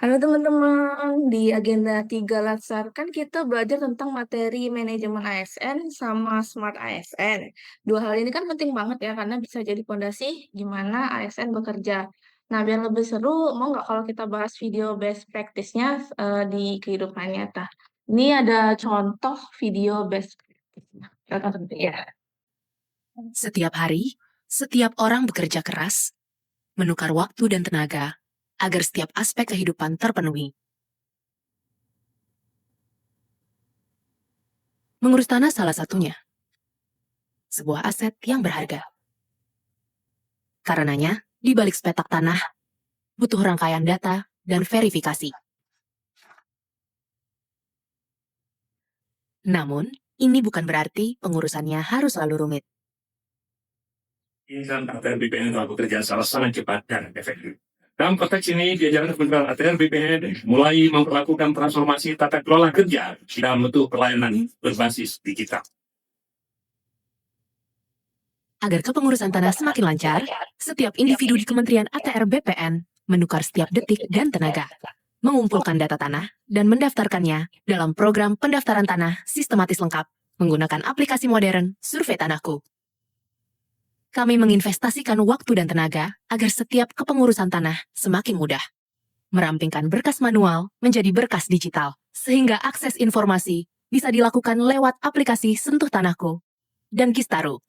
Halo teman-teman, di agenda 3 Latsar kan kita belajar tentang materi manajemen ASN sama Smart ASN. Dua hal ini kan penting banget ya karena bisa jadi fondasi gimana ASN bekerja. Nah, biar lebih seru, mau nggak kalau kita bahas video best practice-nya di kehidupan nyata? Ini ada contoh video best practice-nya. Silakan seperti ya. Setiap hari, setiap orang bekerja keras, menukar waktu dan tenaga, agar setiap aspek kehidupan terpenuhi. Mengurus tanah salah satunya, sebuah aset yang berharga. Karenanya, di balik sepetak tanah, butuh rangkaian data dan verifikasi. Namun, ini bukan berarti pengurusannya harus selalu rumit. Insan ATR BPN telah bekerja secara sangat cepat dan efektif. Dalam konteks ini, jajaran Kementerian ATR BPN mulai memperlakukan transformasi tata kelola kerja dalam bentuk pelayanan berbasis digital. Agar kepengurusan tanah semakin lancar, setiap individu di Kementerian ATR BPN menukar setiap detik dan tenaga, mengumpulkan data tanah dan mendaftarkannya dalam program pendaftaran tanah sistematis lengkap menggunakan aplikasi modern Survei Tanahku. Kami menginvestasikan waktu dan tenaga agar setiap kepengurusan tanah semakin mudah. Merampingkan berkas manual menjadi berkas digital, sehingga akses informasi bisa dilakukan lewat aplikasi Sentuh Tanahku dan Kistaru,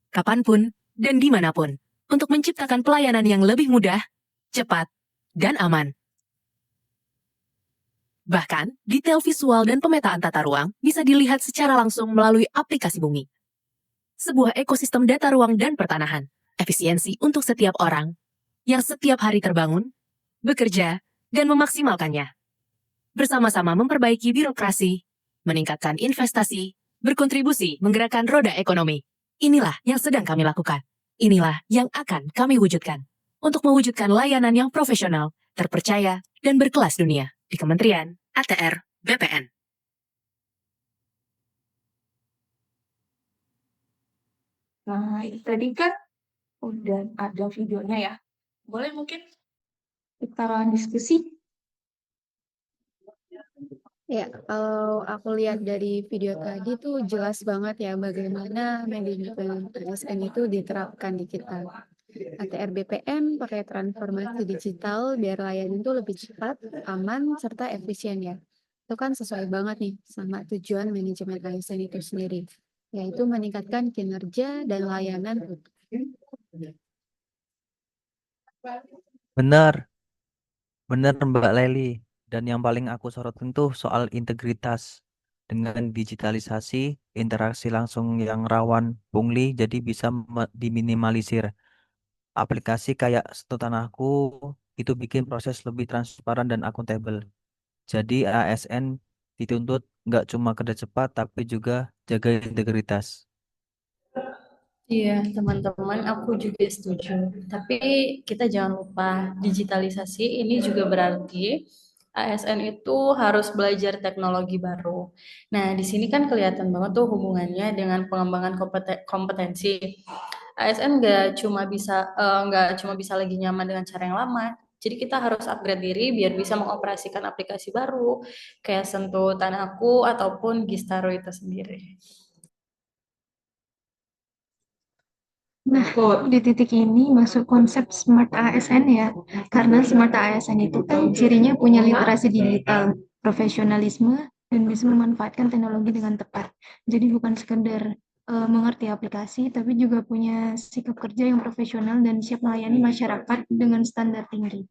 kapanpun dan dimanapun, untuk menciptakan pelayanan yang lebih mudah, cepat, dan aman. Bahkan, detail visual dan pemetaan tata ruang bisa dilihat secara langsung melalui aplikasi Bumi. Sebuah ekosistem data ruang dan pertanahan, efisiensi untuk setiap orang, yang setiap hari terbangun, bekerja, dan memaksimalkannya. Bersama-sama memperbaiki birokrasi, meningkatkan investasi, berkontribusi menggerakkan roda ekonomi. Inilah yang sedang kami lakukan. Inilah yang akan kami wujudkan. Untuk mewujudkan layanan yang profesional, terpercaya, dan berkelas dunia di Kementerian ATR BPN. Nah, itu tadi kan udah ada videonya ya. Boleh mungkin kita diskusi? Ya, kalau aku lihat dari video tadi tuh jelas banget ya bagaimana manajemen ASN itu diterapkan di kita. ATR BPN pakai transformasi digital biar layanan itu lebih cepat, aman, serta efisien ya. Itu kan sesuai banget nih sama tujuan manajemen ASN itu sendiri, yaitu meningkatkan kinerja dan layanan. Benar, benar Mbak Leli. Dan yang paling aku sorotin tuh soal integritas. Dengan digitalisasi, interaksi langsung yang rawan pungli jadi bisa diminimalisir. Aplikasi kayak Setutanahku itu bikin proses lebih transparan dan akuntabel. Jadi ASN dituntut nggak cuma kerja cepat tapi juga jaga integritas. Iya, teman-teman, aku juga setuju. Tapi kita jangan lupa, digitalisasi ini juga berarti ASN itu harus belajar teknologi baru. Nah, di sini kan kelihatan banget tuh hubungannya dengan pengembangan kompetensi. ASN nggak cuma bisa lagi nyaman dengan cara yang lama. Jadi kita harus upgrade diri biar bisa mengoperasikan aplikasi baru, kayak Sentuh Tanahku ataupun Gistaro itu sendiri. Nah, di titik ini masuk konsep Smart ASN ya, karena Smart ASN itu kan cirinya punya literasi digital, profesionalisme, dan bisa memanfaatkan teknologi dengan tepat. Jadi bukan sekedar mengerti aplikasi, tapi juga punya sikap kerja yang profesional dan siap melayani masyarakat dengan standar tinggi.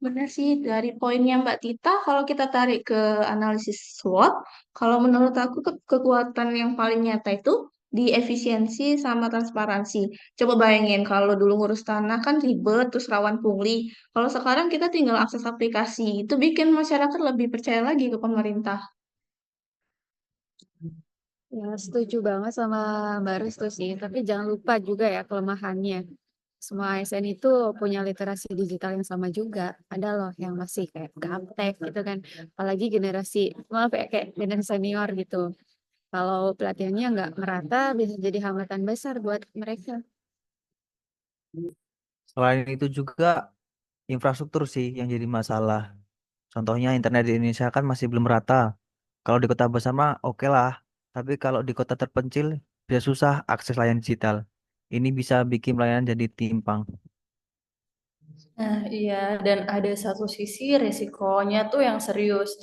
Benar sih, dari poinnya Mbak Tita, kalau kita tarik ke analisis SWOT, kalau menurut aku kekuatan yang paling nyata itu di efisiensi sama transparansi. Coba bayangin kalau dulu ngurus tanah kan ribet, terus rawan pungli. Kalau sekarang kita tinggal akses aplikasi, itu bikin masyarakat lebih percaya lagi ke pemerintah. Ya, setuju banget sama Mbak Restu sih, tapi jangan lupa juga ya kelemahannya. Semua ASN itu punya literasi digital yang sama juga. Ada loh yang masih kayak gaptek gitu kan. Apalagi generasi, maaf ya, kayak generasi senior gitu. Kalau pelatihannya nggak merata, bisa jadi hambatan besar buat mereka. Selain itu juga infrastruktur sih yang jadi masalah. Contohnya internet di Indonesia kan masih belum rata. Kalau di kota besar mah oke lah, tapi kalau di kota terpencil bisa susah akses layanan digital. Ini bisa bikin pelayanan jadi timpang. Nah, iya, dan ada satu sisi resikonya tuh yang serius,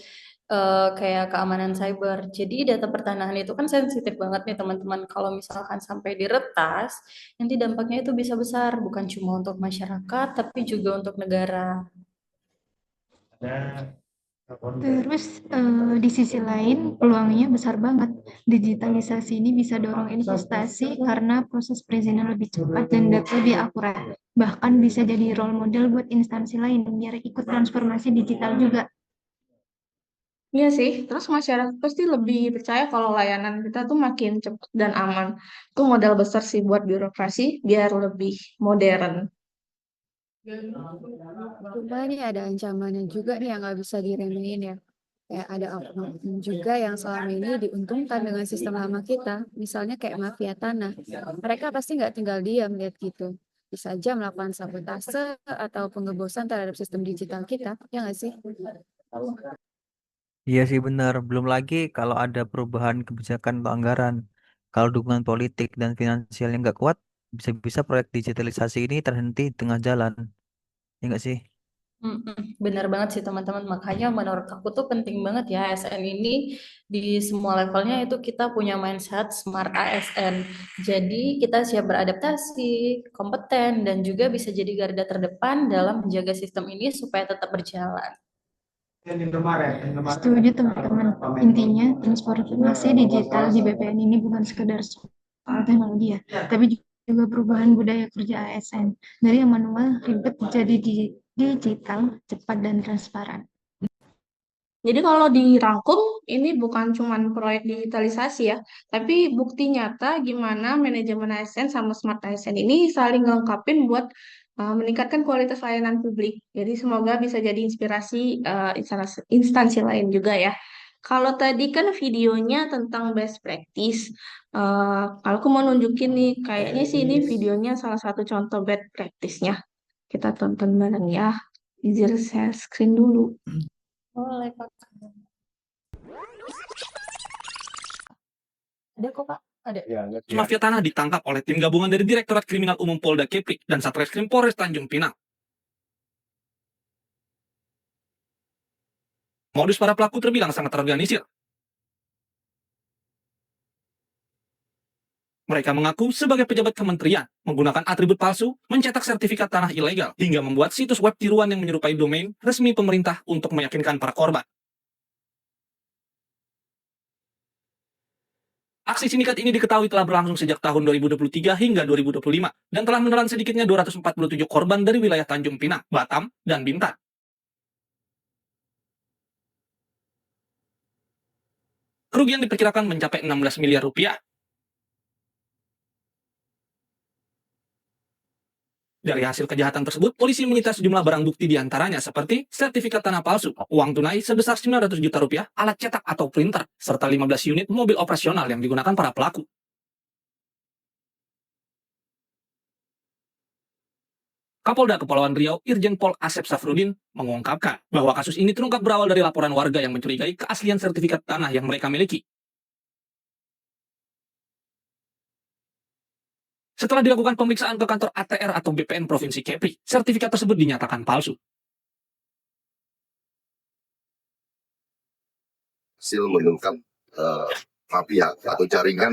kayak keamanan cyber. Jadi data pertanahan itu kan sensitif banget nih teman-teman. Kalau misalkan sampai diretas, nanti dampaknya itu bisa besar, bukan cuma untuk masyarakat, tapi juga untuk negara. Terus di sisi lain peluangnya besar banget. Digitalisasi ini bisa dorong investasi karena proses perizinan lebih cepat dan data lebih akurat. Bahkan bisa jadi role model buat instansi lain biar ikut transformasi digital juga. Iya sih, terus masyarakat pasti lebih percaya kalau layanan kita tuh makin cepat dan aman. Itu modal besar sih buat birokrasi biar lebih modern. Cuma nih ada ancamannya juga nih yang nggak bisa diremehin ya. Kayak ada oknum juga yang selama ini diuntungkan dengan sistem lama kita. Misalnya kayak mafia tanah. Mereka pasti nggak tinggal diam lihat gitu. Bisa aja melakukan sabotase atau pengebosan terhadap sistem digital kita. Ya nggak sih? Iya sih benar, belum lagi kalau ada perubahan kebijakan atau anggaran. Kalau dukungan politik dan finansial yang nggak kuat, bisa-bisa proyek digitalisasi ini terhenti di tengah jalan. Ya nggak sih? Benar banget sih teman-teman. Makanya menurut aku tuh penting banget ya ASN ini di semua levelnya itu kita punya mindset smart ASN. Jadi kita siap beradaptasi, kompeten, dan juga bisa jadi garda terdepan dalam menjaga sistem ini supaya tetap berjalan. Setuju teman-teman. Intinya transformasi digital di BPN ini bukan sekedar soal teknologi ya, tapi juga perubahan budaya kerja ASN. Dari yang manual ribet jadi digital, cepat dan transparan. Jadi kalau dirangkum, ini bukan cuma proyek digitalisasi ya, tapi bukti nyata gimana manajemen ASN sama Smart ASN ini saling ngelengkapin buat meningkatkan kualitas layanan publik. Jadi semoga bisa jadi inspirasi instansi lain juga ya. Kalau tadi kan videonya tentang best practice, kalau aku mau nunjukin nih, kayaknya sih ini videonya salah satu contoh best practice-nya. Kita tonton bareng ya. Izin share screen dulu. Boleh, Kak. Ada kok, Kak. Ada. Mafia tanah ditangkap oleh tim gabungan dari Direktorat Kriminal Umum Polda Kepri dan Satreskrim Polres Tanjung Pinang. Modus para pelaku terbilang sangat terorganisir. Mereka mengaku sebagai pejabat kementerian, menggunakan atribut palsu, mencetak sertifikat tanah ilegal, hingga membuat situs web tiruan yang menyerupai domain resmi pemerintah untuk meyakinkan para korban. Aksi sindikat ini diketahui telah berlangsung sejak tahun 2023 hingga 2025 dan telah menelan sedikitnya 247 korban dari wilayah Tanjung Pinang, Batam, dan Bintan. Kerugian diperkirakan mencapai 16 miliar rupiah. Dari hasil kejahatan tersebut, polisi menyita sejumlah barang bukti diantaranya seperti sertifikat tanah palsu, uang tunai sebesar 900 juta rupiah, alat cetak atau printer, serta 15 unit mobil operasional yang digunakan para pelaku. Kapolda Kepulauan Riau, Irjen Pol Asep Safrudin, mengungkapkan bahwa kasus ini terungkap berawal dari laporan warga yang mencurigai keaslian sertifikat tanah yang mereka miliki. Setelah dilakukan pemeriksaan ke kantor ATR atau BPN Provinsi Kepri, sertifikat tersebut dinyatakan palsu. Hasil mengungkap mafia atau jaringan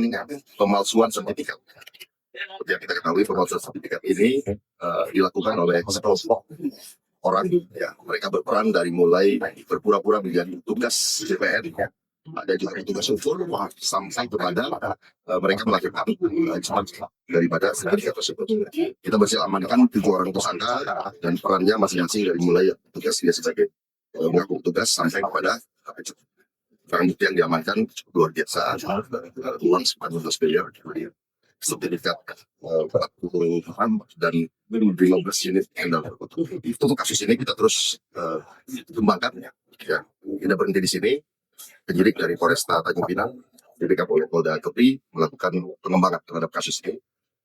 pemalsuan sertifikat. Seperti yang kita ketahui, pemalsuan sertifikat ini dilakukan oleh sekelompok orang. Ya, mereka berperan dari mulai berpura-pura menjadi tugas BPN, ada juga tugas unsur sampai kepada mereka melakukan daripada sertifikat tersebut. Kita berhasil amankan 7 orang tersangka dan perannya masing-masing dari mulai tugas dia sebagai mengaku tugas sampai kepada barang bukti yang diamankan cukup luar biasa, uang 14 miliar, sertifikat 46 dan 15 unit handal. Untuk kasus ini kita terus kembangkan, ya. Kita berhenti di sini. Penyidik dari Polresta Tanjung Pinang, BPK Polda Kepri melakukan pengembangan terhadap kasus ini.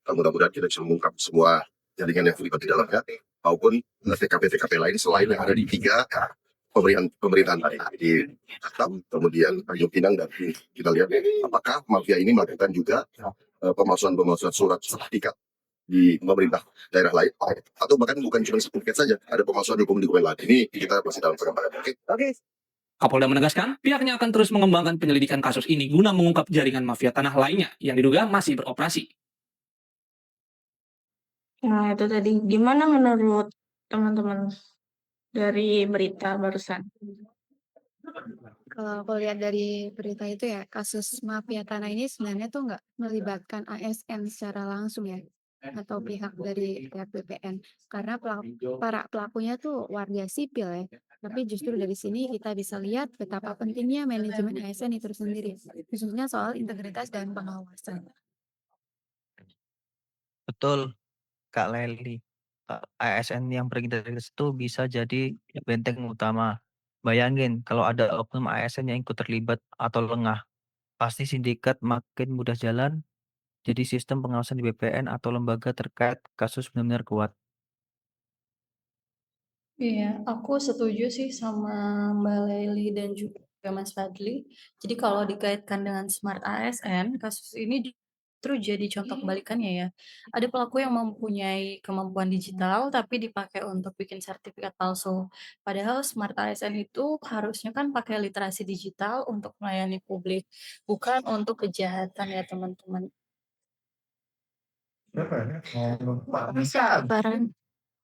Mudah-mudahan kita bisa mengungkap semua jaringan yang terlibat di dalamnya maupun TKP-TKP lain selain yang ada di 3 pemerintahan tadi di Batam, kemudian Tanjung Pinang, dan kita lihat apakah mafia ini melakukan juga pemalsuan surat sertifikat di pemerintah daerah lain, atau bahkan bukan cuma sertifikat saja, ada pemalsuan dokumen lain. Ini kita masih dalam pengembangan. Oke. Kapolda menegaskan pihaknya akan terus mengembangkan penyelidikan kasus ini guna mengungkap jaringan mafia tanah lainnya yang diduga masih beroperasi. Nah, itu tadi gimana menurut teman-teman dari berita barusan? Kalau aku lihat dari berita itu ya, kasus mafia tanah ini sebenarnya tuh nggak melibatkan ASN secara langsung ya, atau pihak dari pihak BPN. Karena para pelakunya tuh warga sipil ya. Tapi justru dari sini kita bisa lihat betapa pentingnya manajemen ASN itu sendiri, khususnya soal integritas dan pengawasan. Betul, Kak Leli. ASN yang berintegritas itu bisa jadi benteng utama. Bayangin kalau ada oknum ASN yang ikut terlibat atau lengah, pasti sindikat makin mudah jalan. Jadi sistem pengawasan di BPN atau lembaga terkait kasus benar-benar kuat. Iya, aku setuju sih sama Mbak Lely dan juga Mas Fadli. Jadi kalau dikaitkan dengan Smart ASN, kasus ini justru jadi contoh kebalikannya ya. Ada pelaku yang mempunyai kemampuan digital tapi dipakai untuk bikin sertifikat palsu. Padahal Smart ASN itu harusnya kan pakai literasi digital untuk melayani publik, bukan untuk kejahatan ya teman-teman. Kesabaran.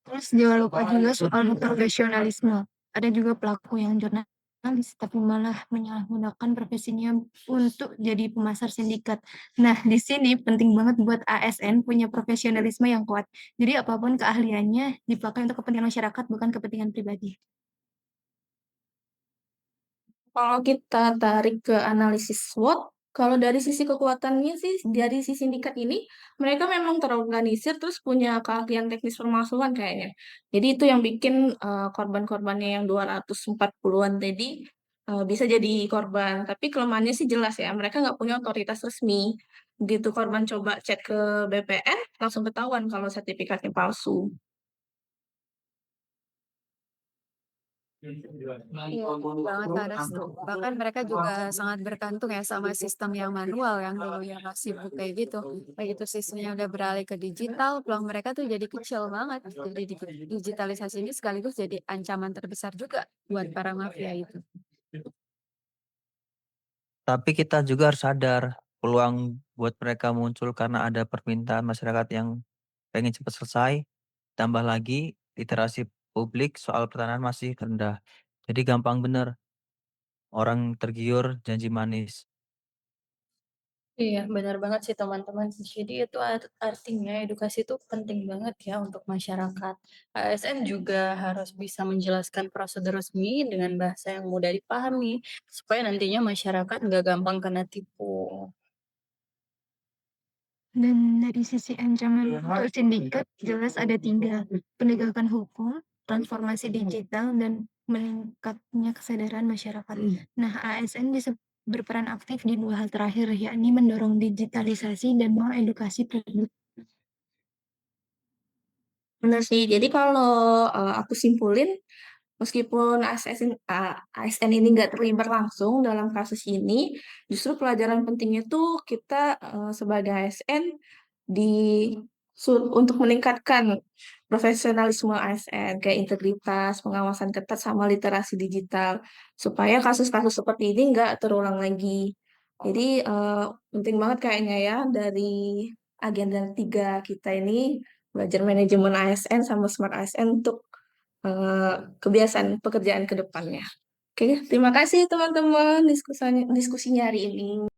Terus jangan lupa juga soal profesionalisme. Ada juga pelaku yang jurnalis tapi malah menyalahgunakan profesinya untuk jadi pemasar sindikat. Nah, di sini penting banget buat ASN punya profesionalisme yang kuat. Jadi apapun keahliannya dipakai untuk kepentingan masyarakat, bukan kepentingan pribadi. Kalau kita tarik ke analisis SWOT, kalau dari sisi kekuatannya sih, dari sisi sindikat ini, mereka memang terorganisir terus punya keahlian teknis pemalsuan kayaknya. Jadi itu yang bikin korban-korbannya yang 240-an tadi bisa jadi korban. Tapi kelemahannya sih jelas ya, mereka nggak punya otoritas resmi. Begitu korban coba chat ke BPN, langsung ketahuan kalau sertifikatnya palsu. Iya, banget Kak Restu. Bahkan mereka juga sangat bergantung ya sama sistem yang manual yang dulunya masih kayak gitu. Begitu sistemnya udah beralih ke digital, peluang mereka tuh jadi kecil banget. Jadi digitalisasi ini sekaligus jadi ancaman terbesar juga buat para mafia itu. Tapi kita juga harus sadar peluang buat mereka muncul karena ada permintaan masyarakat yang pengen cepat selesai. Tambah lagi literasi publik soal pertanahan masih rendah. Jadi gampang bener orang tergiur janji manis. Iya, benar banget sih teman-teman. Jadi itu artinya edukasi itu penting banget ya untuk masyarakat. ASN juga harus bisa menjelaskan prosedur resmi dengan bahasa yang mudah dipahami, supaya nantinya masyarakat nggak gampang kena tipu. Dan dari sisi ancaman untuk sindikat, jelas ada 3, penegakan hukum, transformasi digital, dan meningkatnya kesadaran masyarakat. Nah, ASN bisa berperan aktif di 2 hal terakhir, yakni mendorong digitalisasi dan mengedukasi publik. Benar sih, jadi kalau aku simpulin, meskipun ASN ini nggak terlibat langsung dalam kasus ini, justru pelajaran pentingnya tuh kita sebagai ASN untuk meningkatkan profesionalisme ASN, kayak integritas, pengawasan ketat, sama literasi digital, supaya kasus-kasus seperti ini nggak terulang lagi. Jadi penting banget kayaknya ya dari agenda 3 kita ini belajar manajemen ASN sama smart ASN untuk kebiasaan pekerjaan ke depannya. Oke, terima kasih teman-teman diskusinya hari ini.